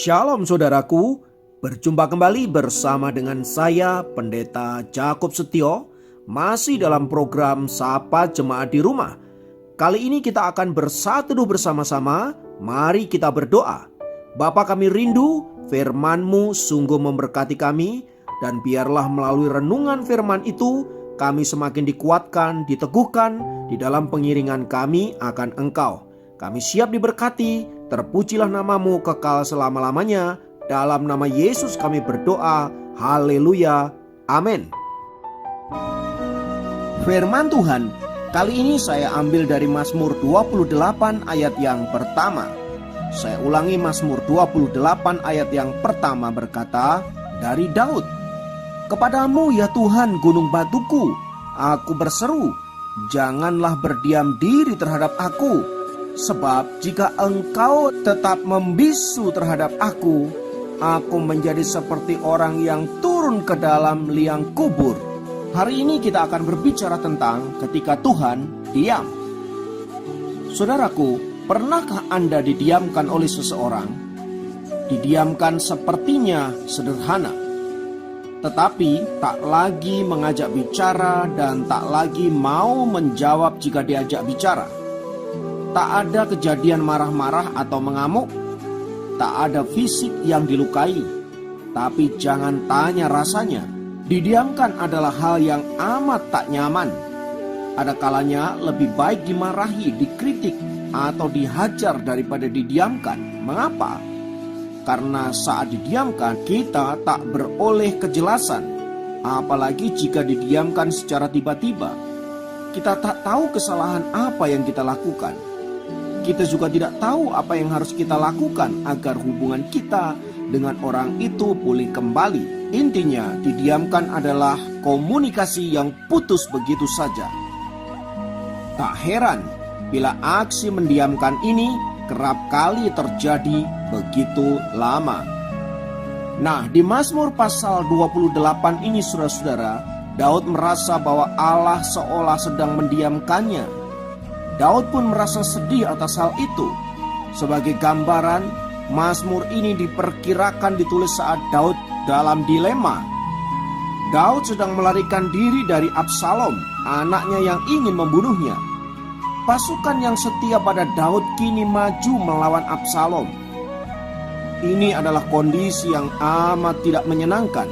Shalom saudaraku, berjumpa kembali bersama dengan saya Pendeta Jakob Setio, masih dalam program Sapa Jemaat di Rumah. Kali ini kita akan bersatu bersama-sama, mari kita berdoa. Bapa kami rindu, firman-Mu sungguh memberkati kami, dan biarlah melalui renungan firman itu, kami semakin dikuatkan, diteguhkan di dalam pengiringan kami akan Engkau. Kami siap diberkati. Terpujilah namamu kekal selama-lamanya. Dalam nama Yesus kami berdoa. Haleluya. Amin. Firman Tuhan kali ini saya ambil dari Mazmur 28 ayat yang pertama. Saya ulangi, Mazmur 28 ayat yang pertama berkata, dari Daud. Kepadamu ya Tuhan gunung batuku, aku berseru, janganlah berdiam diri terhadap aku. Sebab jika engkau tetap membisu terhadap aku menjadi seperti orang yang turun ke dalam liang kubur. Hari ini kita akan berbicara tentang ketika Tuhan diam. Saudaraku, pernahkah Anda didiamkan oleh seseorang? Didiamkan sepertinya sederhana, tetapi tak lagi mengajak bicara dan tak lagi mau menjawab jika diajak bicara. Tak ada kejadian marah-marah atau mengamuk. Tak ada fisik yang dilukai. Tapi jangan tanya rasanya. Didiamkan adalah hal yang amat tak nyaman. Ada kalanya lebih baik dimarahi, dikritik, atau dihajar daripada didiamkan. Mengapa? Karena saat didiamkan kita tak beroleh kejelasan. Apalagi jika didiamkan secara tiba-tiba. Kita tak tahu kesalahan apa yang kita lakukan. Kita juga tidak tahu apa yang harus kita lakukan agar hubungan kita dengan orang itu pulih kembali. Intinya, didiamkan adalah komunikasi yang putus begitu saja. Tak heran bila aksi mendiamkan ini kerap kali terjadi begitu lama. Nah, di Mazmur pasal 28 ini saudara-saudara, Daud merasa bahwa Allah seolah sedang mendiamkannya. Daud pun merasa sedih atas hal itu. Sebagai gambaran, Mazmur ini diperkirakan ditulis saat Daud dalam dilema. Daud sedang melarikan diri dari Absalom, anaknya yang ingin membunuhnya. Pasukan yang setia pada Daud kini maju melawan Absalom. Ini adalah kondisi yang amat tidak menyenangkan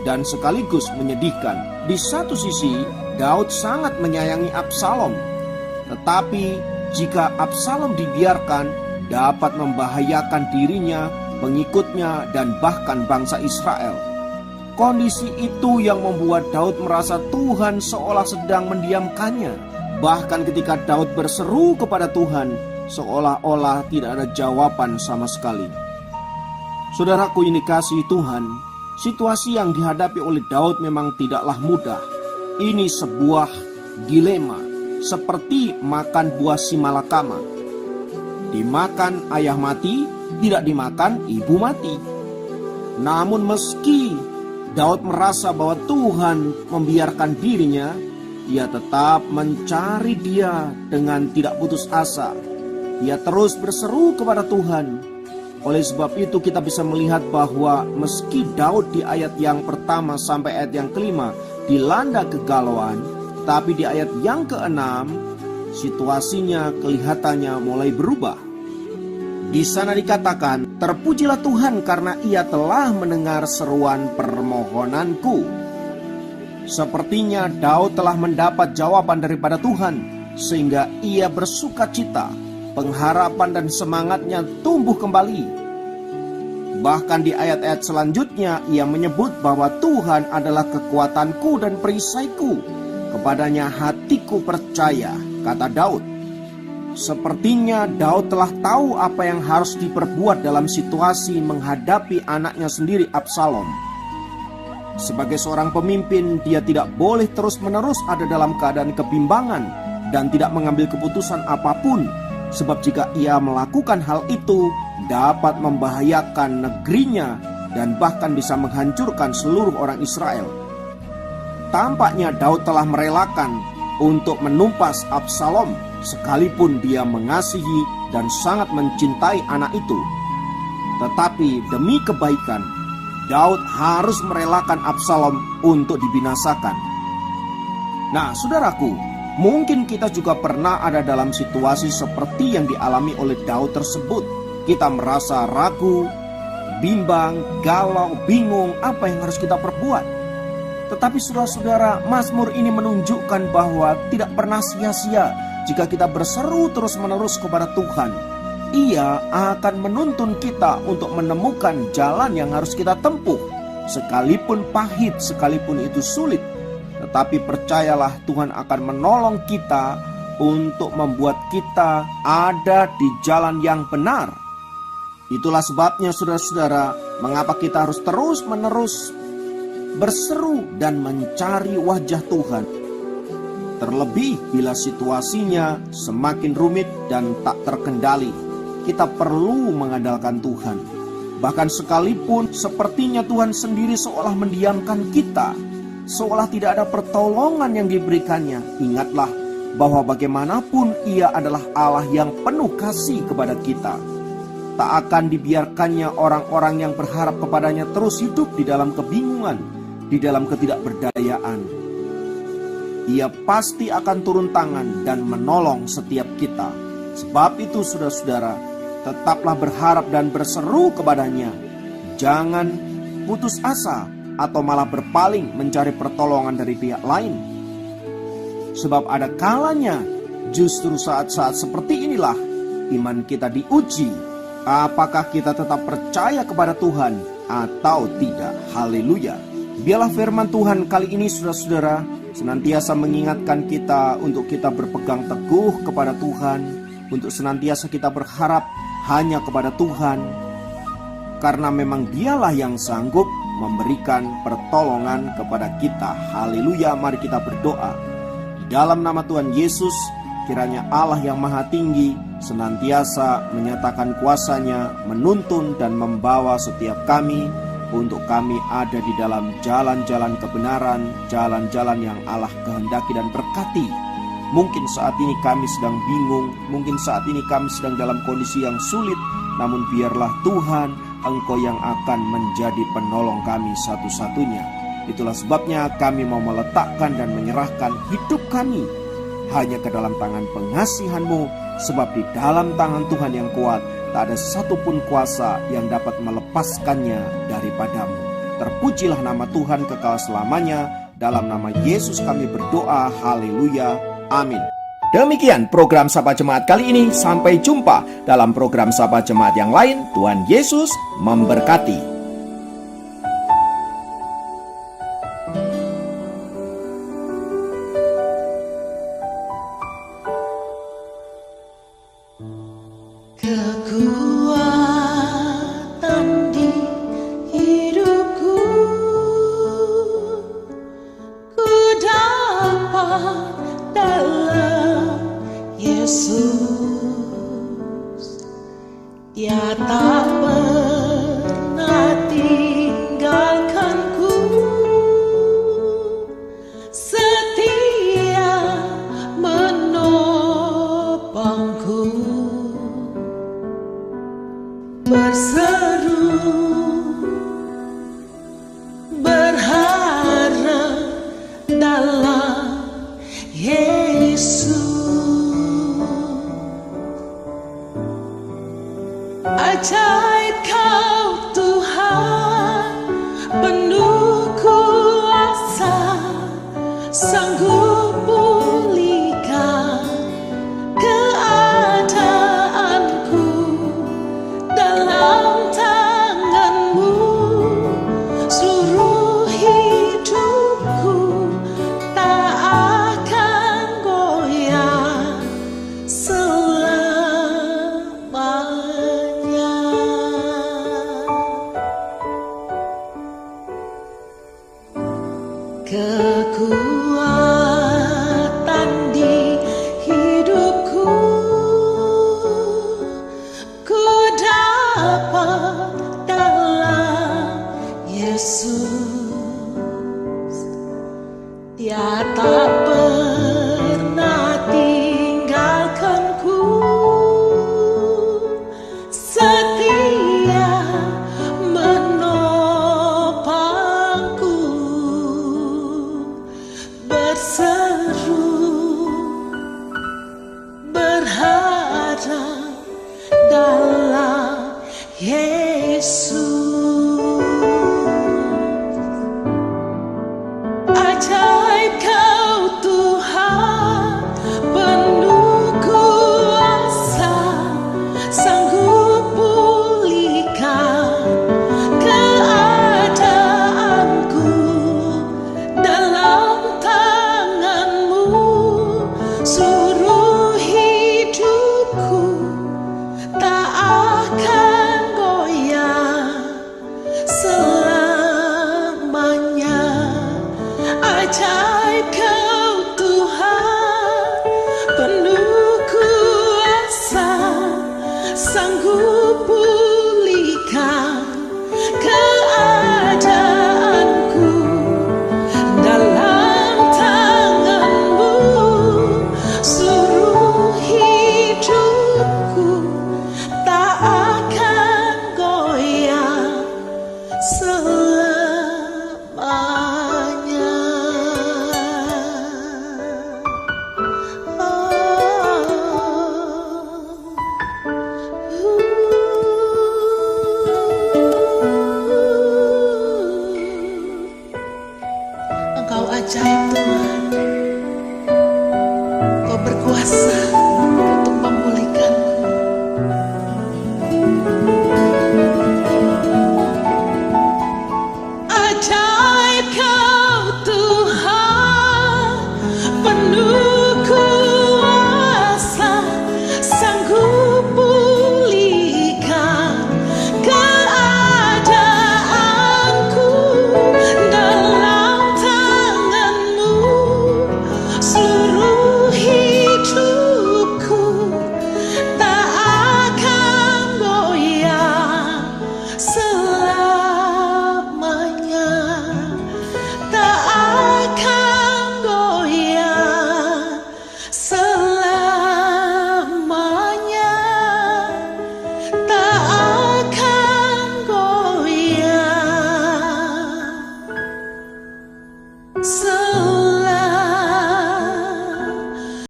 dan sekaligus menyedihkan. Di satu sisi, Daud sangat menyayangi Absalom. Tetapi jika Absalom dibiarkan, dapat membahayakan dirinya, pengikutnya, dan bahkan bangsa Israel. Kondisi itu yang membuat Daud merasa Tuhan seolah sedang mendiamkannya. Bahkan ketika Daud berseru kepada Tuhan, seolah-olah tidak ada jawaban sama sekali. Saudaraku ini kasih Tuhan, situasi yang dihadapi oleh Daud memang tidaklah mudah. Ini sebuah dilema. Seperti makan buah simalakama. Dimakan ayah mati, tidak dimakan ibu mati. Namun meski Daud merasa bahwa Tuhan membiarkan dirinya, ia tetap mencari Dia dengan tidak putus asa. Ia terus berseru kepada Tuhan. Oleh sebab itu kita bisa melihat bahwa meski Daud di ayat yang pertama sampai ayat yang kelima dilanda kegalauan, tapi di ayat yang ke-6, situasinya kelihatannya mulai berubah. Di sana dikatakan, terpujilah Tuhan karena Ia telah mendengar seruan permohonanku. Sepertinya Daud telah mendapat jawaban daripada Tuhan, sehingga ia bersuka cita, pengharapan dan semangatnya tumbuh kembali. Bahkan di ayat-ayat selanjutnya, ia menyebut bahwa Tuhan adalah kekuatanku dan perisaiku. Kepadanya hatiku percaya, kata Daud. Sepertinya Daud telah tahu apa yang harus diperbuat dalam situasi menghadapi anaknya sendiri Absalom. Sebagai seorang pemimpin, dia tidak boleh terus-menerus ada dalam keadaan kebimbangan dan tidak mengambil keputusan apapun. Sebab jika ia melakukan hal itu, dapat membahayakan negerinya dan bahkan bisa menghancurkan seluruh orang Israel. Tampaknya Daud telah merelakan untuk menumpas Absalom, sekalipun dia mengasihi dan sangat mencintai anak itu. Tetapi demi kebaikan, Daud harus merelakan Absalom untuk dibinasakan. Nah, saudaraku, mungkin kita juga pernah ada dalam situasi seperti yang dialami oleh Daud tersebut. Kita merasa ragu, bimbang, galau, bingung apa yang harus kita perbuat. Tetapi saudara-saudara, Mazmur ini menunjukkan bahwa tidak pernah sia-sia jika kita berseru terus-menerus kepada Tuhan. Ia akan menuntun kita untuk menemukan jalan yang harus kita tempuh. Sekalipun pahit, sekalipun itu sulit, tetapi percayalah Tuhan akan menolong kita untuk membuat kita ada di jalan yang benar. Itulah sebabnya saudara-saudara, mengapa kita harus terus-menerus berseru dan mencari wajah Tuhan. Terlebih bila situasinya semakin rumit dan tak terkendali, kita perlu mengandalkan Tuhan. Bahkan sekalipun sepertinya Tuhan sendiri seolah mendiamkan kita, seolah tidak ada pertolongan yang diberikannya, ingatlah bahwa bagaimanapun Ia adalah Allah yang penuh kasih kepada kita. Tak akan dibiarkannya orang-orang yang berharap kepadanya terus hidup di dalam kebingungan, di dalam ketidakberdayaan. Ia pasti akan turun tangan dan menolong setiap kita. Sebab itu saudara-saudara, tetaplah berharap dan berseru kepadanya. Jangan putus asa atau malah berpaling mencari pertolongan dari pihak lain. Sebab ada kalanya justru saat-saat seperti inilah iman kita diuji. Apakah kita tetap percaya kepada Tuhan atau tidak? Haleluya. Biarlah firman Tuhan kali ini saudara-saudara senantiasa mengingatkan kita untuk kita berpegang teguh kepada Tuhan, untuk senantiasa kita berharap hanya kepada Tuhan, karena memang Dialah yang sanggup memberikan pertolongan kepada kita. Haleluya, mari kita berdoa. Di dalam nama Tuhan Yesus, kiranya Allah yang Maha Tinggi senantiasa menyatakan kuasa-Nya, menuntun dan membawa setiap kami untuk kami ada di dalam jalan-jalan kebenaran, jalan-jalan yang Allah kehendaki dan berkati. Mungkin saat ini kami sedang bingung, mungkin saat ini kami sedang dalam kondisi yang sulit, namun biarlah Tuhan, Engkau yang akan menjadi penolong kami satu-satunya. Itulah sebabnya kami mau meletakkan dan menyerahkan hidup kami hanya ke dalam tangan pengasihan-Mu, sebab di dalam tangan Tuhan yang kuat tak ada satupun kuasa yang dapat melepaskannya daripadamu. Terpujilah nama Tuhan kekal selamanya. Dalam nama Yesus kami berdoa. Haleluya. Amin. Demikian program Sapa Jemaat kali ini. Sampai jumpa dalam program Sapa Jemaat yang lain. Tuhan Yesus memberkati. Kekuatan di hidupku, ku dapat dalam Yesus. Dia tak pernah tinggalkanku, setia menopangku. Berseru, berharap dalam Yesus. Ajaib